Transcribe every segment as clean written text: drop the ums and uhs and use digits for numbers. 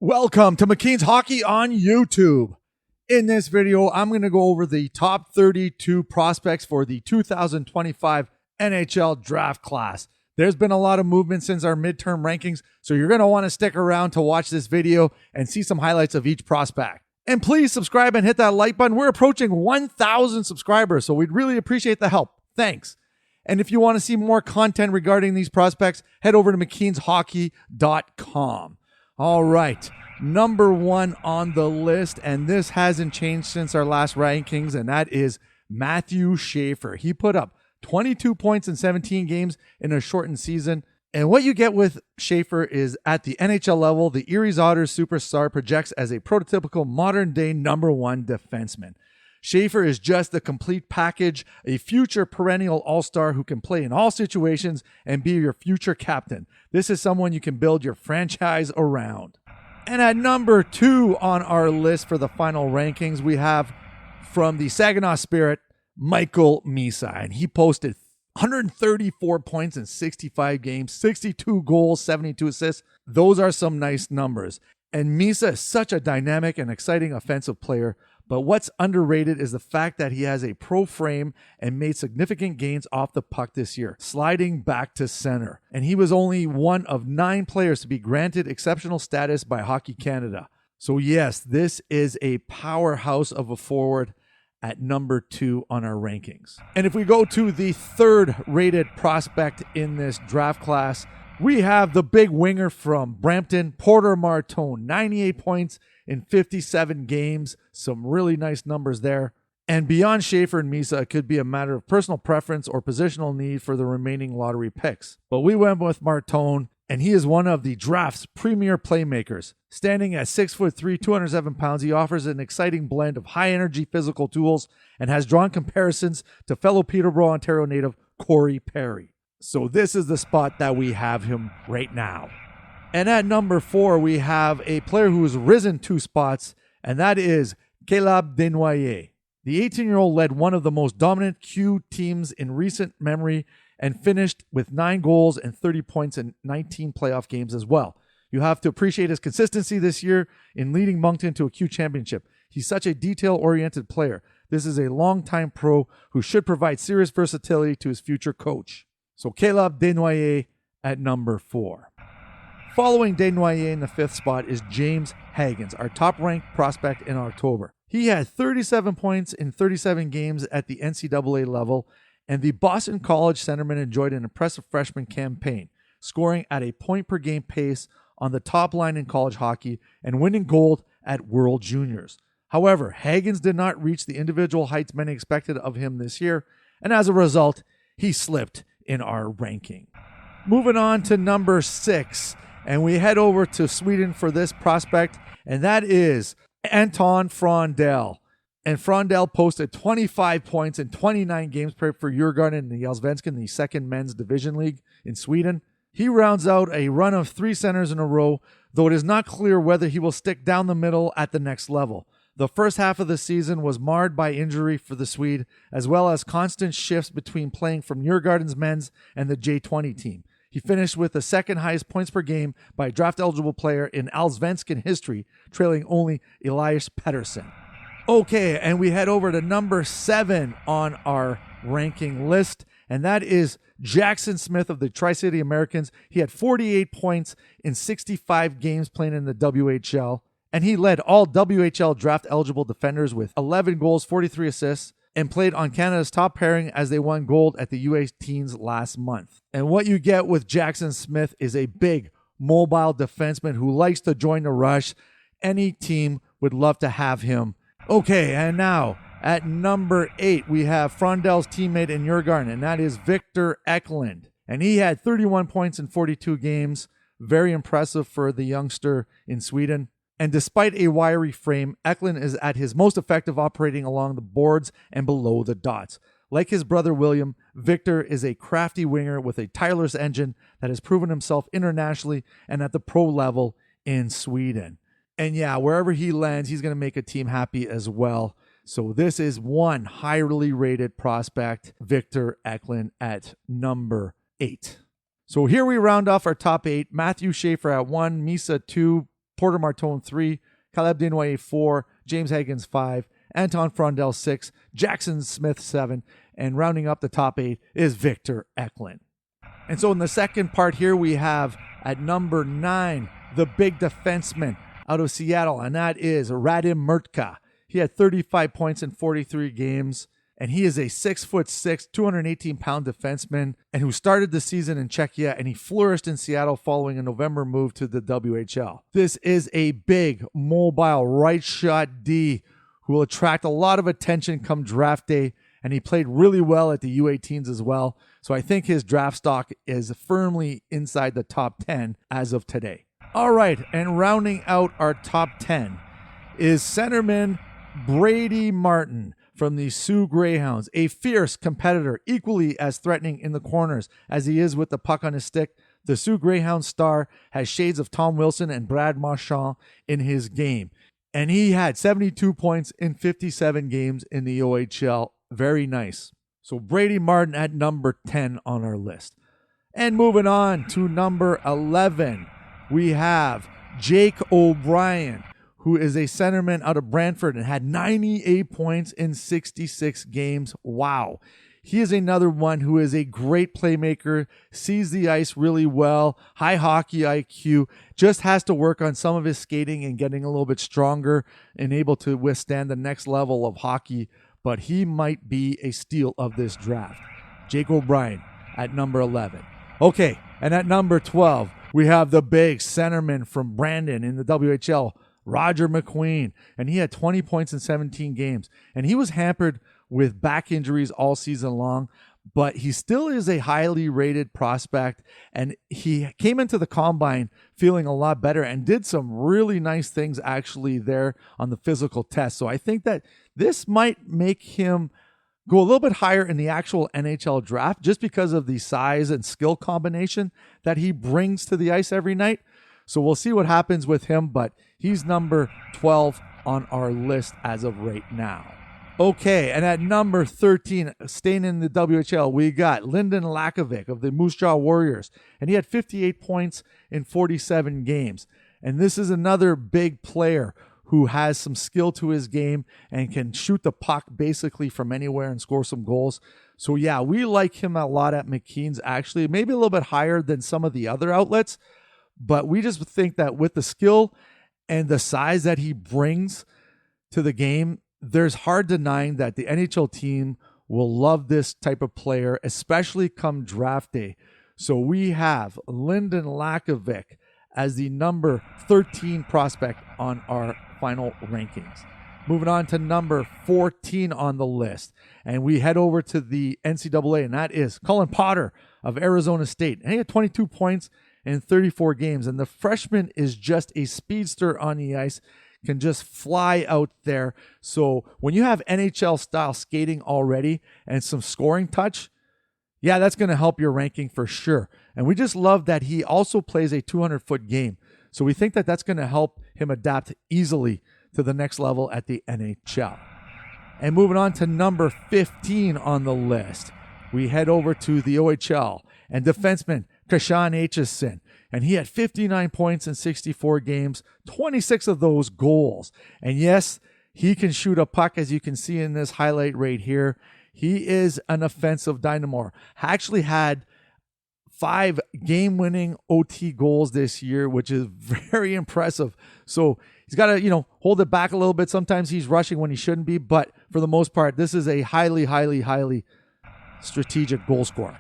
Welcome to McKeen's Hockey on YouTube. In this video, I'm going to go over the top 32 prospects for the 2025 NHL Draft class. There's been a lot of movement since our midterm rankings, so you're going to want to stick around to watch this video and see some highlights of each prospect. And please subscribe and hit that like button. We're approaching 1,000 subscribers, so we'd really appreciate the help. Thanks. And if you want to see more content regarding these prospects, head over to mckeenshockey.com. All right, number one on the list, and this hasn't changed since our last rankings, and that is Matthew Schaefer. He put up 22 points in 17 games in a shortened season. And what you get with Schaefer is at the NHL level, the Erie Otters superstar projects as a prototypical modern-day number one defenseman. Schaefer is just the complete package, a future perennial all-star who can play in all situations and be your future captain. This is someone you can build your franchise around. And at number two on our list for the final rankings, we have from the Saginaw Spirit, Michael Misa. And he posted 134 points in 65 games, 62 goals, 72 assists. Those are some nice numbers. And Misa is such a dynamic and exciting offensive player. But what's underrated is the fact that he has a pro frame and made significant gains off the puck this year, sliding back to center. And he was only one of 9 players to be granted exceptional status by Hockey Canada. So yes, this is a powerhouse of a forward at number 2 on our rankings. And if we go to the third rated prospect in this draft class, we have the big winger from Brampton, Porter Martone, 98 points in 57 games. Some really nice numbers there. And beyond Schaefer and Misa, it could be a matter of personal preference or positional need for the remaining lottery picks. But we went with Martone, and he is one of the draft's premier playmakers. Standing at 6'3", 207 pounds, he offers an exciting blend of high-energy physical tools and has drawn comparisons to fellow Peterborough, Ontario native Corey Perry. So this is the spot that we have him right now. And at number 4, we have a player who has risen 2 spots, and that is Caleb Desnoyers. The 18-year-old led one of the most dominant Q teams in recent memory and finished with 9 goals and 30 points in 19 playoff games as well. You have to appreciate his consistency this year in leading Moncton to a Q championship. He's such a detail-oriented player. This is a longtime pro who should provide serious versatility to his future coach. So Caleb Desnoyers at number 4. Following Desnoyers in the 5th spot is James Haggins, our top-ranked prospect in October. He had 37 points in 37 games at the NCAA level, and the Boston College centerman enjoyed an impressive freshman campaign, scoring at a point-per-game pace on the top line in college hockey and winning gold at World Juniors. However, Haggins did not reach the individual heights many expected of him this year, and as a result, he slipped in our ranking. Moving on to number 6, and we head over to Sweden for this prospect, and that is Anton Frondell. And Frondell posted 25 points in 29 games played for Djurgården in the Allsvenskan, the second men's division league in Sweden. He rounds out a run of 3 centers in a row, though it is not clear whether he will stick down the middle at the next level. The first half of the season was marred by injury for the Swede, as well as constant shifts between playing from Djurgården's men's and the J20 team. He finished with the second highest points per game by a draft-eligible player in Allsvenskan history, trailing only Elias Pettersson. Okay, and we head over to number 7 on our ranking list, and that is Jackson Smith of the Tri-City Americans. He had 48 points in 65 games playing in the WHL. And he led all WHL draft-eligible defenders with 11 goals, 43 assists, and played on Canada's top pairing as they won gold at the U18s last month. And what you get with Jackson Smith is a big, mobile defenseman who likes to join the rush. Any team would love to have him. Okay, and now at number 8, we have Frondell's teammate in Djurgården, and that is Victor Eklund. And he had 31 points in 42 games. Very impressive for the youngster in Sweden. And despite a wiry frame, Eklund is at his most effective operating along the boards and below the dots. Like his brother William, Victor is a crafty winger with a tireless engine that has proven himself internationally and at the pro level in Sweden. And yeah, wherever he lands, he's going to make a team happy as well. So this is one highly rated prospect, Victor Eklund at number 8. So here we round off our top 8. Matthew Schaefer at 1, Misa 2, Porter Martone 3, Caleb Desnoyers 4, James Higgins 5, Anton Frondell 6, Jackson Smith 7, and rounding up the top 8 is Victor Eklund. And so in the second part here, we have at number 9, the big defenseman out of Seattle, and that is Radim Murtka. He had 35 points in 43 games, and he is a 6'6", 218-pound defenseman, and who started the season in Czechia, and he flourished in Seattle following a November move to the WHL. This is a big, mobile, right shot D who will attract a lot of attention come draft day, and he played really well at the U18s as well. So I think his draft stock is firmly inside the top 10 as of today. All right, and rounding out our top 10 is centerman Brady Martin from the Sioux Greyhounds, a fierce competitor, equally as threatening in the corners as he is with the puck on his stick. The Sioux Greyhound star has shades of Tom Wilson and Brad Marchand in his game. And he had 72 points in 57 games in the OHL. Very nice. So Brady Martin at number 10 on our list. And moving on to number 11, we have Jake O'Brien, who is a centerman out of Brantford and had 98 points in 66 games. Wow. He is another one who is a great playmaker, sees the ice really well, high hockey IQ, just has to work on some of his skating and getting a little bit stronger and able to withstand the next level of hockey, but he might be a steal of this draft. Jake O'Brien at number 11. Okay, and at number 12, we have the big centerman from Brandon in the WHL, Roger McQueen, and he had 20 points in 17 games, and he was hampered with back injuries all season long, but he still is a highly rated prospect, and he came into the combine feeling a lot better and did some really nice things actually there on the physical test. So I think that this might make him go a little bit higher in the actual NHL draft just because of the size and skill combination that he brings to the ice every night. So we'll see what happens with him, but he's number 12 on our list as of right now. Okay, and at number 13, staying in the WHL, we got Lyndon Lakovic of the Moose Jaw Warriors, and he had 58 points in 47 games. And this is another big player who has some skill to his game and can shoot the puck basically from anywhere and score some goals. So yeah, we like him a lot at McKeen's, actually, maybe a little bit higher than some of the other outlets, but we just think that with the skill and the size that he brings to the game, there's hard denying that the NHL team will love this type of player, especially come draft day. So we have Lyndon Lakovic as the number 13 prospect on our final rankings. Moving on to number 14 on the list, and we head over to the NCAA, and that is Cullen Potter of Arizona State. And he had 22 points in 34 games, and the freshman is just a speedster on the ice, can just fly out there. So when you have NHL style skating already and some scoring touch, yeah, that's going to help your ranking for sure. And we just love that he also plays a 200-foot game. So we think that that's going to help him adapt easily to the next level at the NHL. And moving on to number 15 on the list, we head over to the OHL and defenseman Kashan Aitchison. And he had 59 points in 64 games, 26 of those goals. And yes, he can shoot a puck, as you can see in this highlight right here. He is an offensive dynamo. Actually had 5 game-winning OT goals this year, which is very impressive. So he's got to, hold it back a little bit. Sometimes he's rushing when he shouldn't be, but for the most part, this is a highly, highly, highly strategic goal scorer,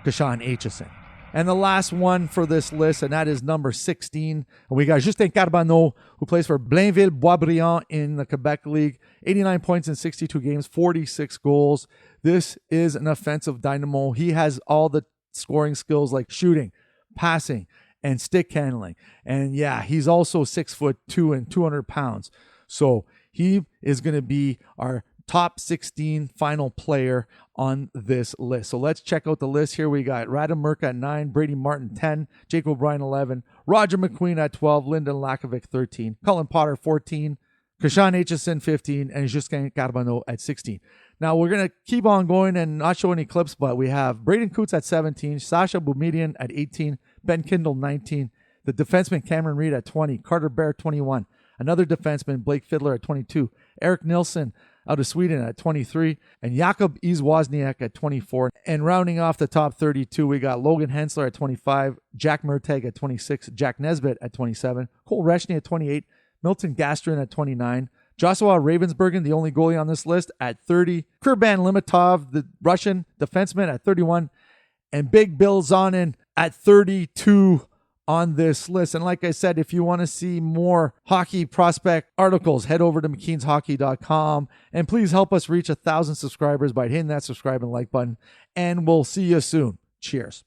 Kashan Aitchison. And the last one for this list, and that is number 16. And we got Justin Carbonneau, who plays for Blainville-Boisbriand in the Quebec League. 89 points in 62 games, 46 goals. This is an offensive dynamo. He has all the scoring skills like shooting, passing, and stick handling. And yeah, he's also 6'2" and 200 pounds. So he is going to be our top 16 final player on this list. So let's check out the list here. We got Radim Murtka at 9, Brady Martin 10, Jake O'Brien 11, Roger McQueen at 12, Lyndon Lakovic 13, Cullen Potter 14, Kashan Aitchison 15, and Justin Carbonneau at 16. Now we're going to keep on going and not show any clips, but we have Braden Coots at 17, Sasha Boumedian at 18, Ben Kindle 19, The defenseman Cameron Reed at 20. Carter Bear, 21. Another defenseman, Blake Fiddler at 22. Eric Nilsson out of Sweden at 23. And Jakub Izwozniak at 24. And rounding off the top 32, we got Logan Hensler at 25. Jack Murtag at 26. Jack Nesbitt at 27. Cole Reshny at 28. Milton Gastrin at 29. Joshua Ravensbergen, the only goalie on this list, at 30. Kurban Limitov, the Russian defenseman, at 31. And Big Bill Zonin at 32 on this list. And like I said, if you want to see more hockey prospect articles, head over to McKeensHockey.com. And please help us reach 1,000 subscribers by hitting that subscribe and like button. And we'll see you soon. Cheers.